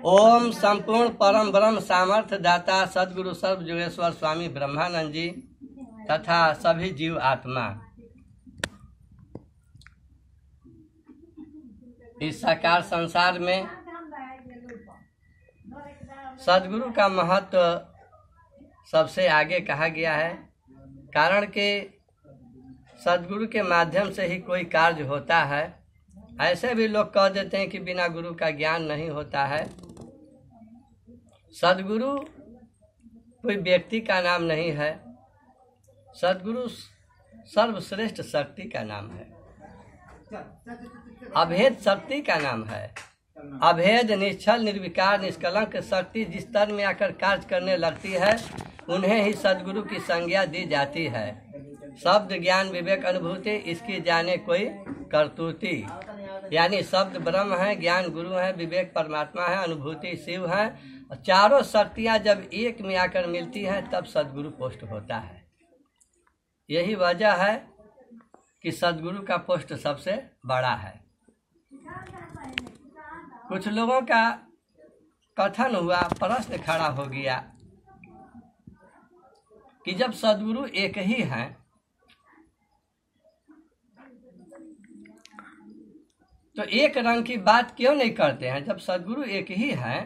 ओम संपूर्ण परम ब्रह्म सामर्थ्य दाता सदगुरु सर्व योगेश्वर स्वामी ब्रह्मानंद जी तथा सभी जीव आत्मा इस साकार संसार में सदगुरु का महत्व सबसे आगे कहा गया है। कारण कि सदगुरु के माध्यम से ही कोई कार्य होता है। ऐसे भी लोग कह देते हैं कि बिना गुरु का ज्ञान नहीं होता है। सदगुरु कोई व्यक्ति का नाम नहीं है। सदगुरु सर्वश्रेष्ठ शक्ति का नाम है, अभेद शक्ति का नाम है। अभेद, निश्चल, निर्विकार, निष्कलंक शक्ति जिस तन में आकर कार्य करने लगती है उन्हें ही सदगुरु की संज्ञा दी जाती है। शब्द ज्ञान विवेक अनुभूति इसकी जाने कोई करतूती। यानी शब्द ब्रह्म है, ज्ञान गुरु है, विवेक परमात्मा है, अनुभूति शिव है। चारों शक्तियां जब एक में आकर मिलती हैं तब सदगुरु पोस्ट होता है। यही वजह है कि सदगुरु का पोस्ट सबसे बड़ा है। कुछ लोगों का कथन हुआ, प्रश्न खड़ा हो गया कि जब सदगुरु एक ही हैं तो एक रंग की बात क्यों नहीं करते हैं? जब सदगुरु एक ही हैं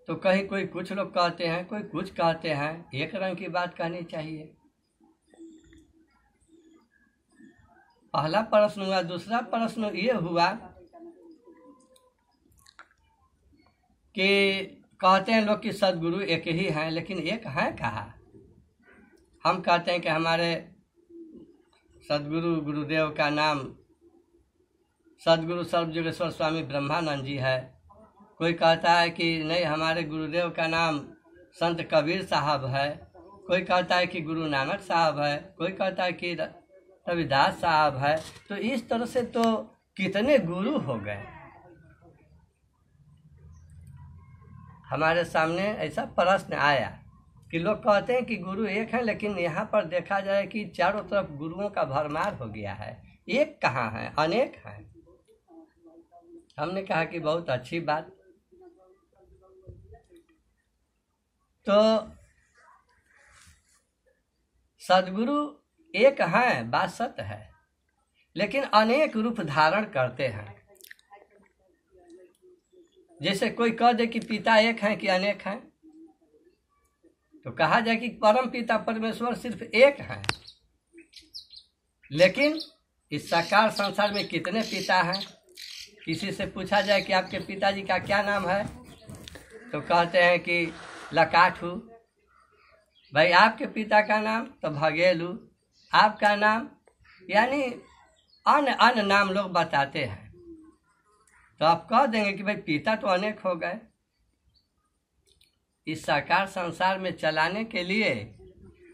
तो कहीं कोई कुछ लोग कहते हैं, कोई कुछ कहते हैं। एक रंग की बात कहनी चाहिए। पहला प्रश्न हुआ। दूसरा प्रश्न ये हुआ कि कहते हैं लोग कि सदगुरु एक ही हैं, लेकिन एक हैं कहाँ? हम कहते हैं कि हमारे सदगुरु गुरुदेव का नाम सदगुरु सर्व योगेश्वर स्वामी ब्रह्मानंद जी है। कोई कहता है कि नहीं, हमारे गुरुदेव का नाम संत कबीर साहब है। कोई कहता है कि गुरु नानक साहब है। कोई कहता है कि रविदास साहब है। तो इस तरह से तो कितने गुरु हो गए। हमारे सामने ऐसा प्रश्न आया कि लोग कहते हैं कि गुरु एक है, लेकिन यहाँ पर देखा जाए कि चारों तरफ गुरुओं का भरमार हो गया है। एक कहाँ है? अनेक हैं। हमने कहा कि बहुत अच्छी बात। तो सदगुरु एक हैं, बात सत्य है, लेकिन अनेक रूप धारण करते हैं। जैसे कोई कह दे कि पिता एक हैं कि अनेक हैं, तो कहा जाए कि परम पिता परमेश्वर सिर्फ एक हैं। लेकिन इस साकार संसार में कितने पिता हैं? किसी से पूछा जाए कि आपके पिताजी का क्या नाम है, तो कहते हैं कि लकाठू। भाई आपके पिता का नाम? तो भगेलू। आपका नाम? यानी अन्य अन्य नाम लोग बताते हैं। तो आप कह देंगे कि भाई पिता तो अनेक हो गए। इस साकार संसार में चलाने के लिए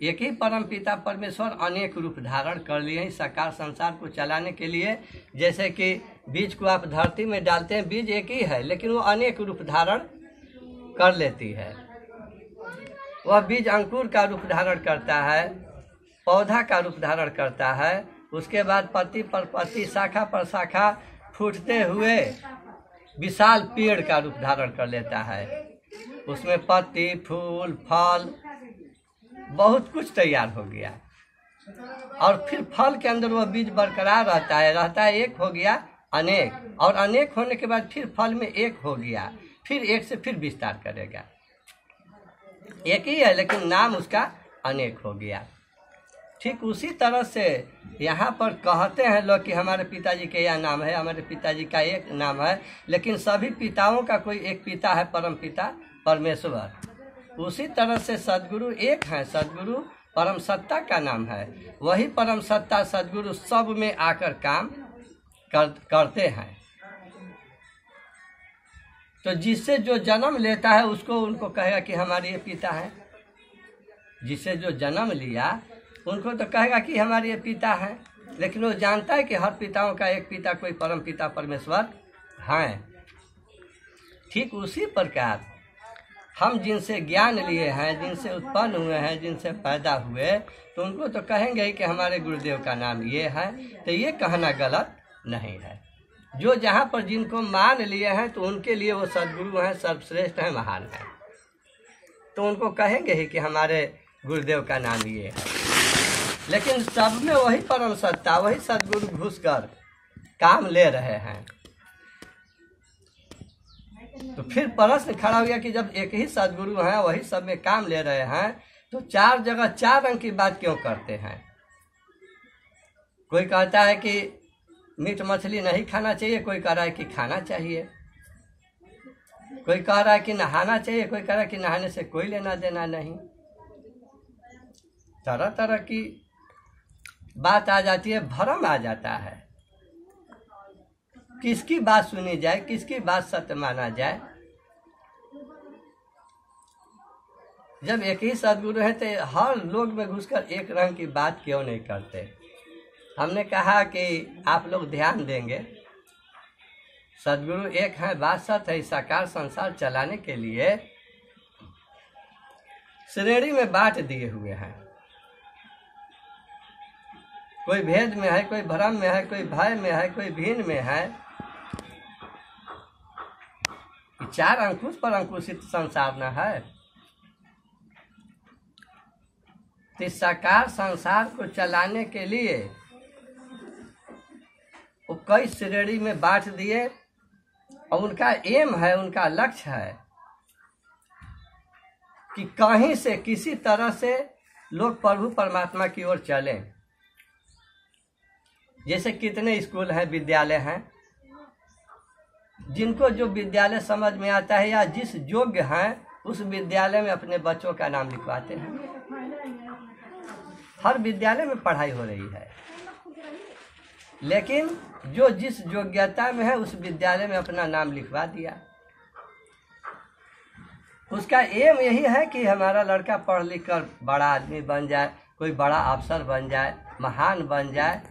एक ही परम पिता परमेश्वर अनेक रूप धारण कर लिए हैं। इस साकार संसार को चलाने के लिए जैसे कि बीज को आप धरती में डालते हैं, बीज एक ही है लेकिन वो अनेक रूप धारण कर लेती है। वह बीज अंकुर का रूप धारण करता है, पौधा का रूप धारण करता है, उसके बाद पत्ती पर पत्ती, शाखा पर शाखा फूटते हुए विशाल पेड़ का रूप धारण कर लेता है। उसमें पत्ती, फूल, फल बहुत कुछ तैयार हो गया। और फिर फल के अंदर वह बीज बरकरार रहता है। एक हो गया अनेक, और अनेक होने के बाद फिर फल में एक हो गया, फिर एक से फिर विस्तार करेगा। एक ही है लेकिन नाम उसका अनेक हो गया। ठीक उसी तरह से यहाँ पर कहते हैं लोग कि हमारे पिताजी का यह नाम है, हमारे पिताजी का एक नाम है, लेकिन सभी पिताओं का कोई एक पिता है, परम पिता परमेश्वर। उसी तरह से सदगुरु एक है। सदगुरु परम सत्ता का नाम है। वही परम सत्ता सदगुरु सब में आकर काम करते हैं। तो जिससे जो जन्म लेता है उसको उनको कहेगा कि हमारे ये पिता है। जिससे जो जन्म लिया उनको तो कहेगा कि हमारे ये पिता है, लेकिन वो जानता है कि हर पिताओं का एक पिता कोई परम पिता परमेश्वर हैं। ठीक उसी प्रकार हम जिनसे ज्ञान लिए हैं, जिनसे उत्पन्न हुए हैं, जिनसे पैदा हुए, तो उनको तो कहेंगे ही कि हमारे गुरुदेव का नाम ये है। तो ये कहना गलत नहीं है। जो जहाँ पर जिनको मान लिए हैं तो उनके लिए वो सदगुरु हैं, सर्वश्रेष्ठ हैं, महान हैं, तो उनको कहेंगे ही कि हमारे गुरुदेव का नाम लिए है। लेकिन सब में वही परम सत्ता, वही सदगुरु घुसकर काम ले रहे हैं। तो फिर प्रश्न खड़ा हो गया कि जब एक ही सदगुरु हैं, वही सब में काम ले रहे हैं, तो चार जगह चार रंग की बात क्यों करते हैं? कोई कहता है कि मीट मछली नहीं खाना चाहिए, कोई कह रहा है कि खाना चाहिए, कोई कह रहा है कि नहाना चाहिए, कोई कह रहा है कि नहाने से कोई लेना देना नहीं। तरह तरह की बात आ जाती है, भ्रम आ जाता है। किसकी बात सुनी जाए, किसकी बात सत्य माना जाए? जब एक ही सदगुरु है तो हर लोग में घुसकर एक रंग की बात क्यों नहीं करते? हमने कहा कि आप लोग ध्यान देंगे, सदगुरु एक है, बात सत्य है। साकार संसार चलाने के लिए श्रेणी में बांट दिए हुए हैं। कोई भेद में है, कोई भ्रम में है, कोई भय में है, कोई भीन में है। चार अंकुश पर अंकुशित संसार न है। तो साकार संसार को चलाने के लिए वो कई श्रेणी में बांट दिए और उनका एम है, उनका लक्ष्य है कि कहीं से किसी तरह से लोग प्रभु परमात्मा की ओर चलें। जैसे कितने स्कूल हैं, विद्यालय हैं, जिनको जो विद्यालय समझ में आता है या जिस योग्य हैं उस विद्यालय में अपने बच्चों का नाम लिखवाते हैं। हर विद्यालय में पढ़ाई हो रही है, लेकिन जो जिस योग्यता में है उस विद्यालय में अपना नाम लिखवा दिया। उसका एम यही है कि हमारा लड़का पढ़ लिख कर बड़ा आदमी बन जाए, कोई बड़ा अफसर बन जाए, महान बन जाए,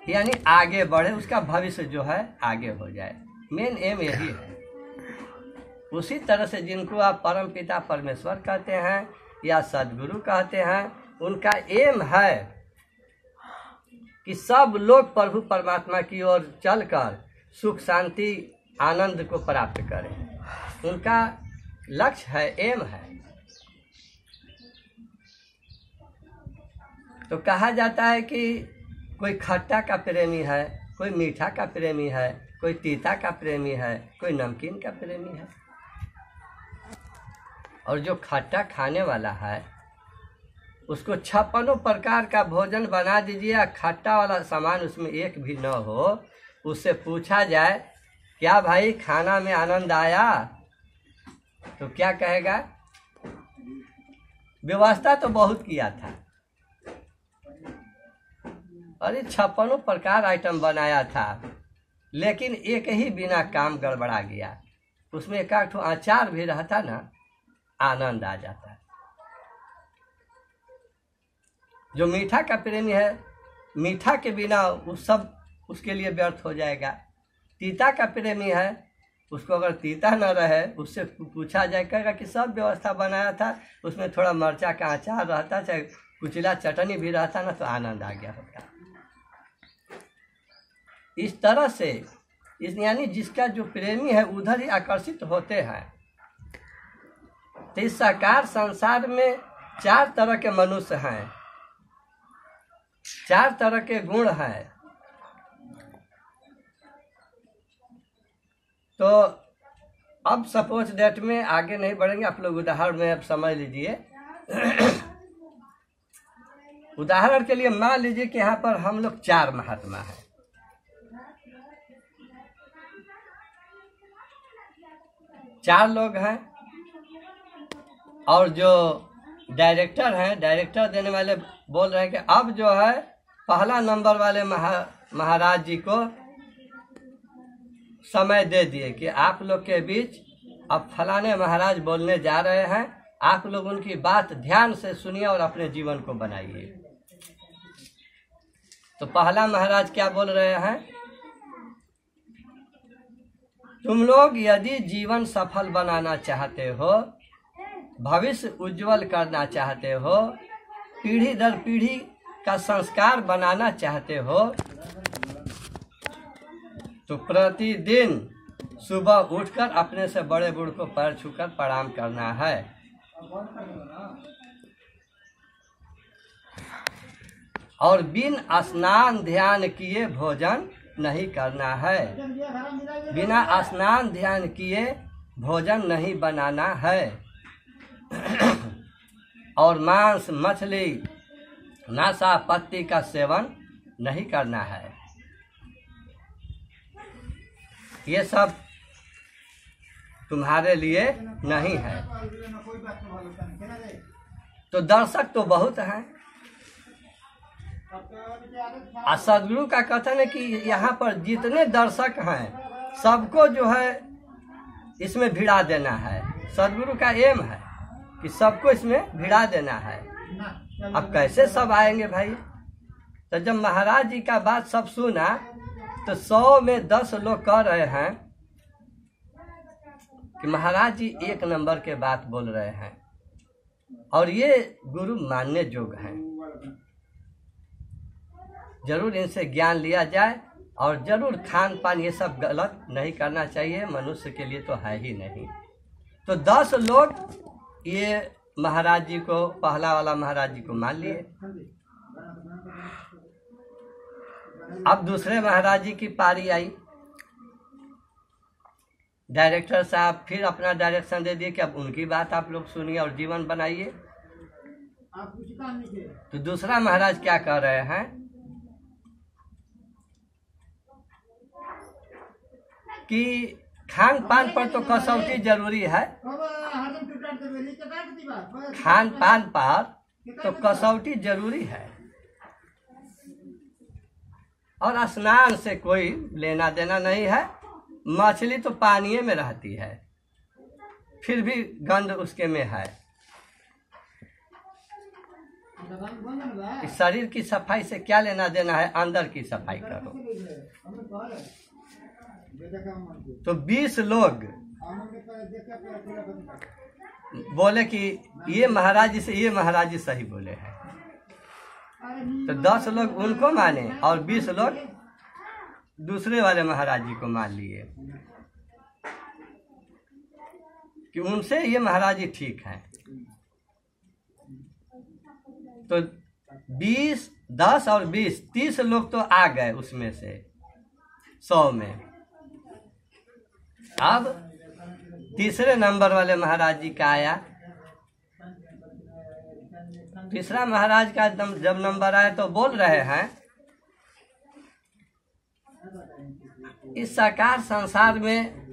यानी आगे बढ़े, उसका भविष्य जो है आगे हो जाए। मेन एम यही है। उसी तरह से जिनको आप परम पिता परमेश्वर कहते हैं या सदगुरु कहते हैं, उनका एम है कि सब लोग प्रभु परमात्मा की ओर चलकर सुख शांति आनंद को प्राप्त करें। उनका लक्ष्य है, एम है। तो कहा जाता है कि कोई खट्टा का प्रेमी है, कोई मीठा का प्रेमी है, कोई तीता का प्रेमी है, कोई नमकीन का प्रेमी है। और जो खट्टा खाने वाला है उसको 56 प्रकार का भोजन बना दीजिए, खट्टा वाला सामान उसमें एक भी न हो। उससे पूछा जाए क्या भाई खाना में आनंद आया, तो क्या कहेगा? व्यवस्था तो बहुत किया था, अरे 56 प्रकार आइटम बनाया था, लेकिन एक ही बिना काम गड़बड़ा गया। उसमें एक आध अचार भी रहता ना, आनंद आ जाता है। जो मीठा का प्रेमी है, मीठा के बिना उस सब उसके लिए व्यर्थ हो जाएगा। तीता का प्रेमी है, उसको अगर तीता न रहे, उससे पूछा जाए, कहेगा कि सब व्यवस्था बनाया था, उसमें थोड़ा मिर्चा का अचार रहता, चाहे कुचला चटनी भी रहता ना, तो आनंद आ गया होगा। इस तरह से यानी जिसका जो प्रेमी है उधर ही आकर्षित होते हैं। तो इस साकार संसार में 4 तरह के मनुष्य हैं, 4 तरह के गुण हैं। तो अब सपोज डेट में आगे नहीं बढ़ेंगे, आप लोग उदाहरण में अब समझ लीजिए। उदाहरण के लिए मान लीजिए कि यहाँ पर हम लोग 4 महात्मा हैं। चार लोग हैं और जो डायरेक्टर हैं, डायरेक्टर देने वाले बोल रहे हैं कि अब जो है पहला नंबर वाले महाराज जी को समय दे दिए कि आप लोग के बीच अब फलाने महाराज बोलने जा रहे हैं, आप लोग उनकी बात ध्यान से सुनिए और अपने जीवन को बनाइए। तो पहला महाराज क्या बोल रहे हैं? तुम लोग यदि जीवन सफल बनाना चाहते हो, भविष्य उज्जवल करना चाहते हो, पीढ़ी दर पीढ़ी का संस्कार बनाना चाहते हो, तो प्रतिदिन सुबह उठकर अपने से बड़े बूढ़ को पैर छूकर प्रणाम करना है। और बिन स्नान ध्यान किए भोजन नहीं करना है। बिना स्नान ध्यान किए भोजन नहीं बनाना है। और मांस मछली नशा पत्ती का सेवन नहीं करना है। ये सब तुम्हारे लिए नहीं है। तो दर्शक तो बहुत हैं। सदगुरु का कथन है कि यहाँ पर जितने दर्शक हैं सबको जो है इसमें भिड़ा देना है। सदगुरु का एम है कि सबको इसमें भिड़ा देना है। अब कैसे सब आएंगे भाई? तो जब महाराज जी का बात सब सुना तो 100 में 10 लोग कह रहे हैं कि महाराज जी एक नंबर के बात बोल रहे हैं और ये गुरु मानने योग्य हैं। जरूर इनसे ज्ञान लिया जाए और जरूर खान पान ये सब गलत नहीं करना चाहिए, मनुष्य के लिए तो है ही नहीं। तो 10 लोग ये महाराज जी को, पहला वाला महाराज जी को मान लिए। अब दूसरे महाराज जी की पारी आई। डायरेक्टर साहब फिर अपना डायरेक्शन दे दिए कि अब उनकी बात आप लोग सुनिए और जीवन बनाइए। तो दूसरा महाराज क्या कह रहे हैं कि खान पान पर तो कसौटी जरूरी है। खान पान पर तो कसौटी जरूरी है और स्नान से कोई लेना देना नहीं है। मछली तो पानी में रहती है, फिर भी गंध उसके में है। इस शरीर की सफाई से क्या लेना देना है? अंदर की सफाई करो। तो 20 लोग बोले कि ये महाराज जी से, ये महाराज जी सही बोले हैं। तो 10 लोग उनको माने और 20 लोग दूसरे वाले महाराज जी को मान लिए कि उनसे ये महाराज जी ठीक हैं। तो 20, 10 और 20, 30 लोग तो आ गए उसमें से 100 में। अब तीसरे नंबर वाले महाराज जी का आया। तीसरा महाराज का जब नंबर आया तो बोल रहे हैं इस साकार संसार में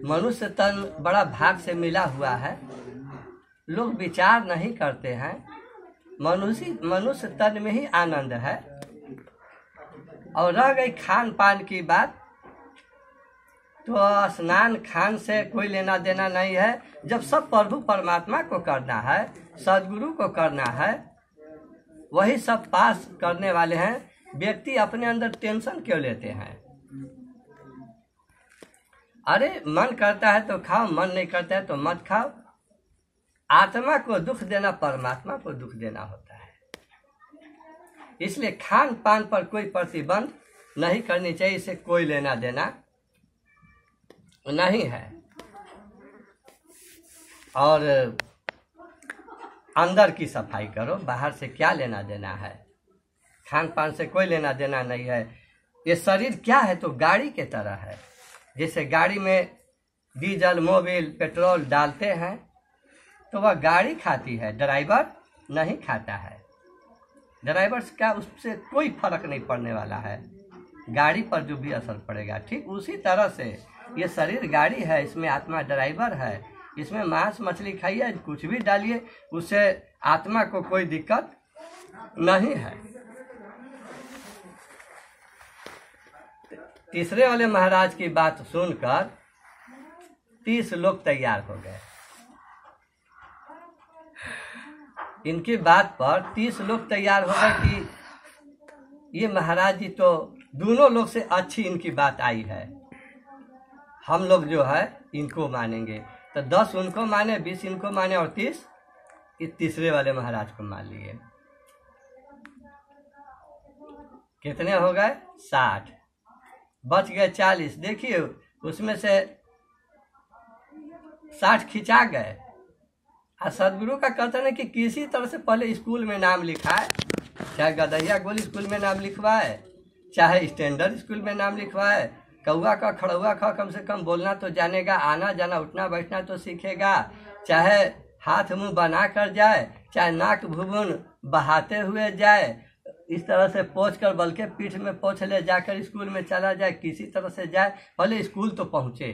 मनुष्य तन बड़ा भाग से मिला हुआ है। लोग विचार नहीं करते हैं। मनुष्य तन में ही आनंद है। और रह गई खान पान की बात, तो स्नान खान से कोई लेना देना नहीं है। जब सब प्रभु परमात्मा को करना है, सदगुरु को करना है, वही सब पास करने वाले हैं। व्यक्ति अपने अंदर टेंशन क्यों लेते हैं? अरे मन करता है तो खाओ, मन नहीं करता है तो मत खाओ। आत्मा को दुख देना परमात्मा को दुख देना होता है। इसलिए खान पान पर कोई प्रतिबंध नहीं करनी चाहिए। इसे कोई लेना देना नहीं है। और अंदर की सफाई करो, बाहर से क्या लेना देना है? खान पान से कोई लेना देना नहीं है। ये शरीर क्या है? तो गाड़ी के तरह है। जैसे गाड़ी में डीजल, मोबिल, पेट्रोल डालते हैं तो वह गाड़ी खाती है, ड्राइवर नहीं खाता है। ड्राइवर का उससे कोई फर्क नहीं पड़ने वाला है। गाड़ी पर जो भी असर पड़ेगा, ठीक उसी तरह से ये शरीर गाड़ी है, इसमें आत्मा ड्राइवर है। इसमें मांस मछली खाइए, कुछ भी डालिए, उससे आत्मा को कोई दिक्कत नहीं है। तीसरे वाले महाराज की बात सुनकर 30 लोग तैयार हो गए। इनकी बात पर 30 लोग तैयार हो गए कि ये महाराज जी तो दोनों लोग से अच्छी इनकी बात आई है, हम लोग जो है इनको मानेंगे। तो 10 उनको माने, 20 इनको माने और 30 इस तीसरे वाले महाराज को मान लिए। कितने हो गए? 60। बच गए 40। देखिए उसमें से 60 खिंचा गए। और सदगुरु का कथन है कि किसी तरह से पहले स्कूल में नाम लिखाए, चाहे गदहिया गोल स्कूल में नाम लिखवाए, चाहे स्टैंडर्ड स्कूल में नाम लिखवाए। कौआ का खड़ुआ ख कम से कम बोलना तो जानेगा, आना जाना उठना बैठना तो सीखेगा, चाहे हाथ मुंह बना कर जाए, चाहे नाक भुवन बहाते हुए जाए, इस तरह से पोंछ कर बल्कि पीठ में पोंछ ले जाकर स्कूल में चला जाए, किसी तरह से जाए, पहले स्कूल तो पहुंचे।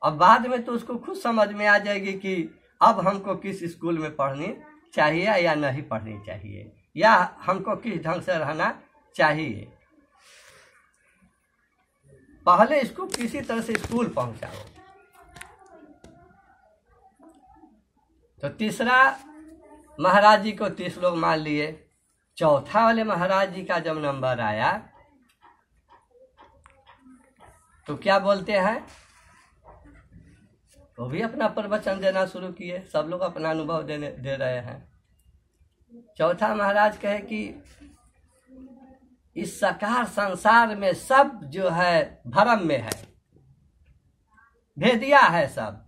अब बाद में तो उसको खुद समझ में आ जाएगी कि अब हमको किस स्कूल में पढ़नी चाहिए या नहीं पढ़नी चाहिए, या हमको किस ढंग से रहना चाहिए। पहले इसको किसी तरह से स्कूल पहुंचाओ। तो तीसरा महाराज जी को 30 लोग मान लिए। चौथा वाले महाराज जी का जब नंबर आया तो क्या बोलते हैं, वो भी अपना प्रवचन देना शुरू किए। सब लोग अपना अनुभव दे रहे हैं। चौथा महाराज कहे कि इस साकार संसार में सब जो है भ्रम में है, भेदिया है, सब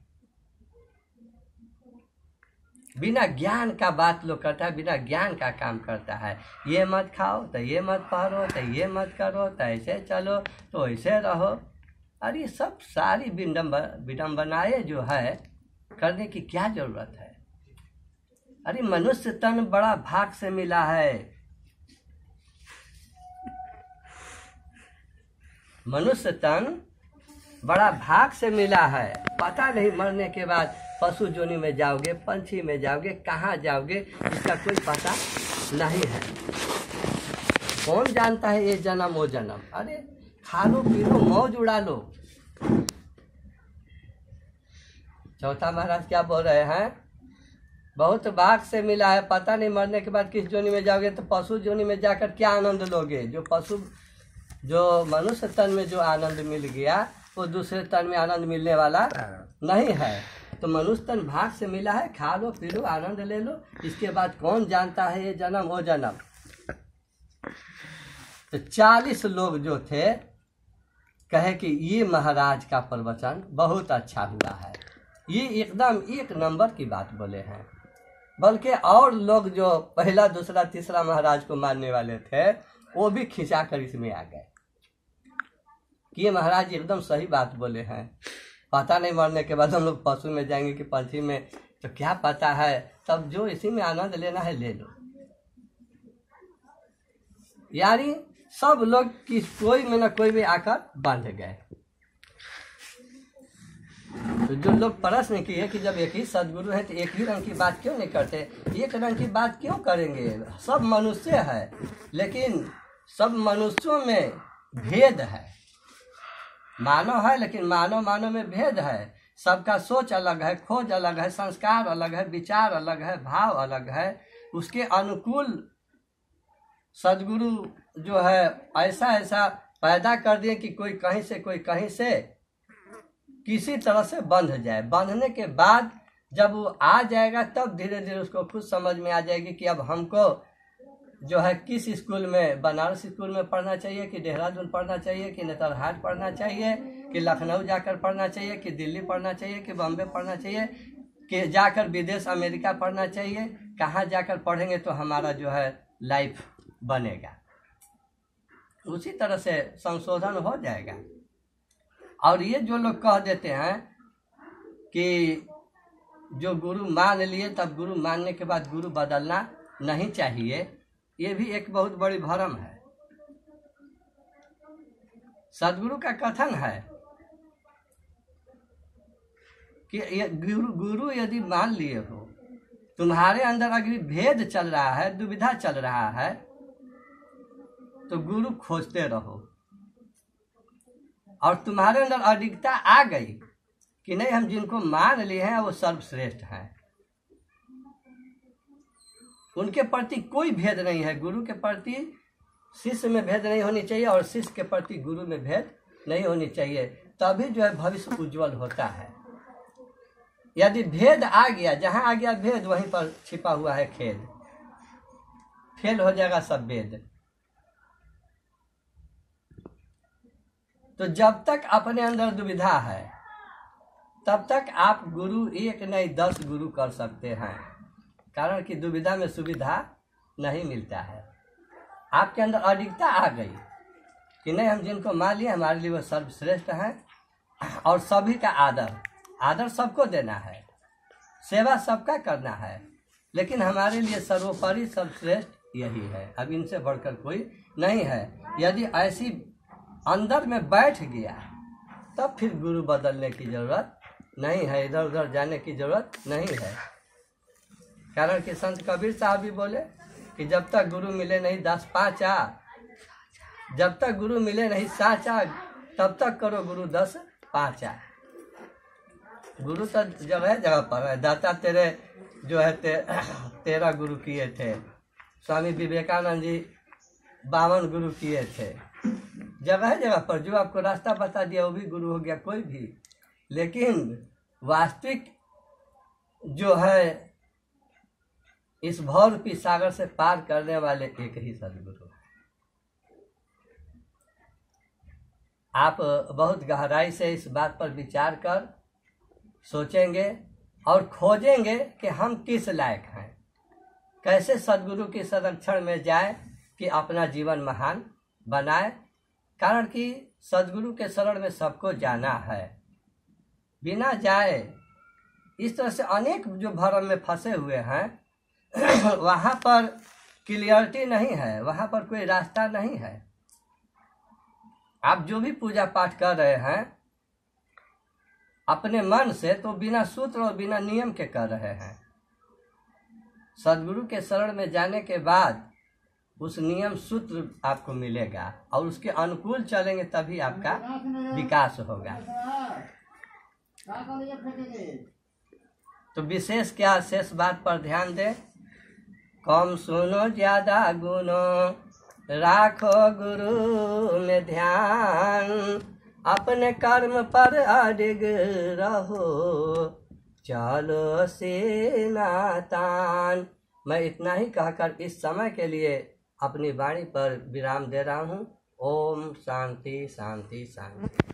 बिना ज्ञान का बात लोग करता है, बिना ज्ञान का काम करता है। ये मत खाओ तो ये मत पहनो, तो ये मत करो, तो ऐसे चलो, तो ऐसे रहो। अरे सब सारी विडम्बनाएं जो है करने की क्या जरूरत है। अरे मनुष्य तन बड़ा भाग से मिला है। मनुष्य तन बड़ा भाग से मिला है। पता नहीं मरने के बाद पशु जोनि में जाओगे, पंछी में जाओगे, कहाँ जाओगे, इसका कोई पता नहीं है। कौन जानता है ये जन्म वो जन्म। अरे खा लो पी लो मौज उड़ा लो। चौथा महाराज क्या बोल रहे हैं, बहुत भाग से मिला है। पता नहीं मरने के बाद किस जोनि में जाओगे, तो पशु जोनि में जाकर क्या आनंद लोगे। जो मनुष्य तन में जो आनंद मिल गया वो दूसरे तन में आनंद मिलने वाला नहीं है। तो मनुष्य तन भाग से मिला है, खा लो पी लो आनंद ले लो। इसके बाद कौन जानता है ये जन्म वो जन्म। तो 40 लोग जो थे कहे कि ये महाराज का प्रवचन बहुत अच्छा हुआ है, ये एकदम 1 नंबर की बात बोले हैं। बल्कि और लोग जो पहला दूसरा तीसरा महाराज को मानने वाले थे वो भी खिंचा कर इसमें आ गए कि ये महाराज एकदम सही बात बोले हैं। पता नहीं मरने के बाद हम लोग पशु में जाएंगे कि पंछी में, तो क्या पता है। तब जो इसी में आनंद लेना है ले लो। यानी सब लोग कि कोई में न कोई में आकर बांध गए। तो जो लोग प्रश्न किए कि जब एक ही सदगुरु है तो एक ही रंग की बात क्यों नहीं करते, एक रंग की बात क्यों करेंगे। सब मनुष्य है, लेकिन सब मनुष्यों में भेद है। मानव है लेकिन मानव में भेद है। सबका सोच अलग है, खोज अलग है, संस्कार अलग है, विचार अलग है, भाव अलग है। उसके अनुकूल सदगुरु जो है ऐसा पैदा कर दिए कि कोई कहीं से कोई कहीं से किसी तरह से बंध जाए। बंधने के बाद जब वो आ जाएगा तब धीरे धीरे उसको खुद समझ में आ जाएगी कि अब हमको जो है किस स्कूल में, बनारस स्कूल में पढ़ना चाहिए कि देहरादून पढ़ना चाहिए कि नेतरहाट पढ़ना चाहिए कि लखनऊ जाकर पढ़ना चाहिए कि दिल्ली पढ़ना चाहिए कि बॉम्बे पढ़ना चाहिए कि जाकर विदेश अमेरिका पढ़ना चाहिए। कहाँ जाकर पढ़ेंगे तो हमारा जो है लाइफ बनेगा। उसी तरह से संशोधन हो जाएगा। और ये जो लोग कह देते हैं कि जो गुरु मान लिए तब गुरु मानने के बाद गुरु बदलना नहीं चाहिए, ये भी एक बहुत बड़ी भ्रम है। सदगुरु का कथन है कि ये गुरु यदि मान लिए हो, तुम्हारे अंदर अगर भेद चल रहा है, दुविधा चल रहा है, तो गुरु खोजते रहो। और तुम्हारे अंदर अडिगता आ गई कि नहीं हम जिनको मान लिए हैं वो सर्वश्रेष्ठ हैं, उनके प्रति कोई भेद नहीं है। गुरु के प्रति शिष्य में भेद नहीं होनी चाहिए और शिष्य के प्रति गुरु में भेद नहीं होनी चाहिए। तभी जो है भविष्य उज्जवल होता है। यदि भेद आ गया, जहां आ गया भेद वहीं पर छिपा हुआ है खेद, फेल हो जाएगा सब वेद। तो जब तक अपने अंदर दुविधा है तब तक आप गुरु एक नहीं 10 गुरु कर सकते हैं, कारण कि दुविधा में सुविधा नहीं मिलता है। आपके अंदर अडिगता आ गई कि नहीं, हम जिनको मान लिए हमारे लिए वो सर्वश्रेष्ठ हैं और सभी का आदर सबको देना है, सेवा सबका करना है, लेकिन हमारे लिए सर्वोपरि सर्वश्रेष्ठ यही है, अब इनसे बढ़कर कोई नहीं है। यदि ऐसी अंदर में बैठ गया तब फिर गुरु बदलने की जरूरत नहीं है, इधर उधर जाने की जरूरत नहीं है। कारण कि संत कबीर साहब भी बोले कि जब तक गुरु मिले नहीं 10 पाँचा, जब तक गुरु मिले नहीं साचा, तब तक करो गुरु 10 पाँचा। गुरु तो जगह जगह पर है। दाता तेरे जो है 13 गुरु किए थे, स्वामी विवेकानंद जी 52 गुरु किए थे। जगह जगह पर जो आपको रास्ता बता दिया वो भी गुरु हो गया, कोई भी। लेकिन वास्तविक जो है इस भवरूपी सागर से पार करने वाले एक ही सदगुरु है। आप बहुत गहराई से इस बात पर विचार कर सोचेंगे और खोजेंगे कि हम किस लायक हैं, कैसे सदगुरु के संरक्षण में जाए कि अपना जीवन महान बनाए। कारण कि सदगुरु के शरण में सबको जाना है, बिना जाए इस तरह से अनेक जो भरम में फंसे हुए हैं वहाँ पर क्लियरिटी नहीं है, वहाँ पर कोई रास्ता नहीं है। आप जो भी पूजा पाठ कर रहे हैं अपने मन से, तो बिना सूत्र और बिना नियम के कर रहे हैं। सदगुरु के शरण में जाने के बाद उस नियम सूत्र आपको मिलेगा और उसके अनुकूल चलेंगे तभी आपका विकास होगा। तो विशेष क्या शेष बात पर ध्यान दें। कम सुनो ज्यादा गुनो, राखो गुरु में ध्यान, अपने कर्म पर अडिग रहो, चलो से नातान। मैं इतना ही कहकर इस समय के लिए अपनी वाणी पर विराम दे रहा हूँ। ओम शांति शांति शांति।